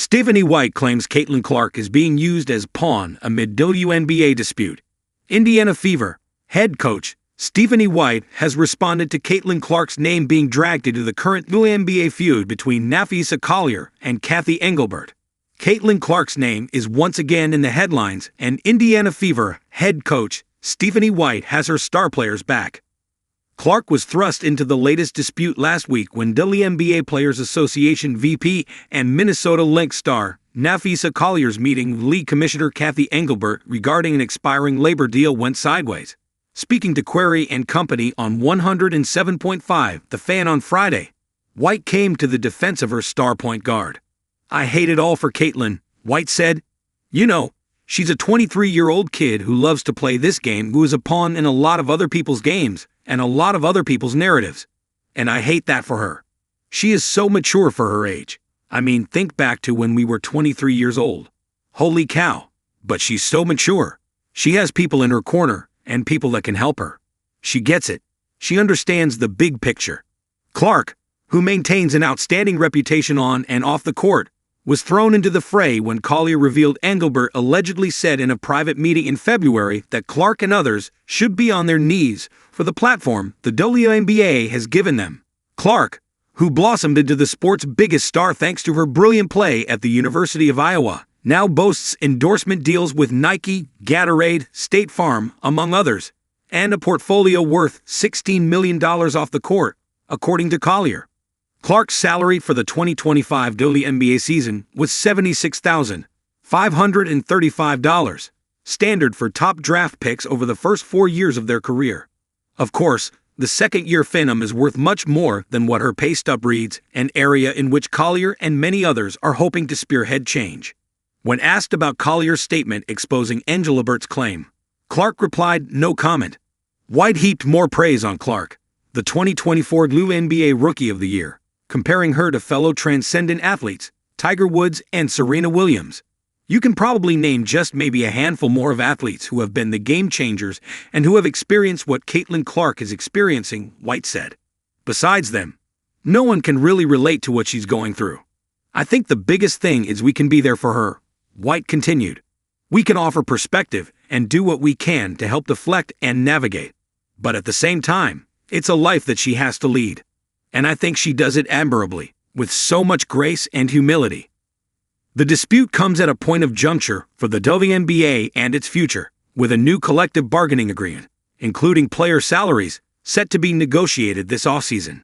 Stephanie White claims Caitlin Clark is being used as pawn amid WNBA dispute. Indiana Fever head coach Stephanie White has responded to Caitlin Clark's name being dragged into the current WNBA feud between Napheesa Collier and Cathy Engelbert. Caitlin Clark's name is once again in the headlines, and Indiana Fever head coach Stephanie White has her star players back. Clark was thrust into the latest dispute last week when WNBA Players Association VP and Minnesota Lynx star Napheesa Collier's meeting with League Commissioner Cathy Engelbert regarding an expiring labor deal went sideways. Speaking to Query and Company on 107.5 The Fan on Friday, White came to the defense of her star point guard. "I hate it all for Caitlin," White said. "You know, she's a 23-year-old kid who loves to play this game, who is a pawn in a lot of other people's games and a lot of other people's narratives. And I hate that for her. She is so mature for her age. I mean, think back to when we were 23 years old. Holy cow, but she's so mature. She has people in her corner and people that can help her. She gets it. She understands the big picture." Clark, who maintains an outstanding reputation on and off the court, was thrown into the fray when Collier revealed Engelbert allegedly said in a private meeting in February that Clark and others should be on their knees for the platform the WNBA has given them. Clark, who blossomed into the sport's biggest star thanks to her brilliant play at the University of Iowa, now boasts endorsement deals with Nike, Gatorade, State Farm, among others, and a portfolio worth $16 million off the court, according to Collier. Clark's salary for the 2025 WNBA season was $76,535, standard for top draft picks over the first 4 years of their career. Of course, the second-year phenom is worth much more than what her pay stub reads, an area in which Collier and many others are hoping to spearhead change. When asked about Collier's statement exposing Engelbert's claim, Clark replied, "No comment." White heaped more praise on Clark, the 2024 WNBA Rookie of the Year, comparing her to fellow transcendent athletes, Tiger Woods and Serena Williams. "You can probably name just maybe a handful more of athletes who have been the game changers and who have experienced what Caitlin Clark is experiencing," White said. "Besides them, no one can really relate to what she's going through. I think the biggest thing is we can be there for her," White continued. "We can offer perspective and do what we can to help deflect and navigate. But at the same time, it's a life that she has to lead. And I think she does it admirably, with so much grace and humility." The dispute comes at a point of juncture for the WNBA and its future, with a new collective bargaining agreement, including player salaries, set to be negotiated this offseason.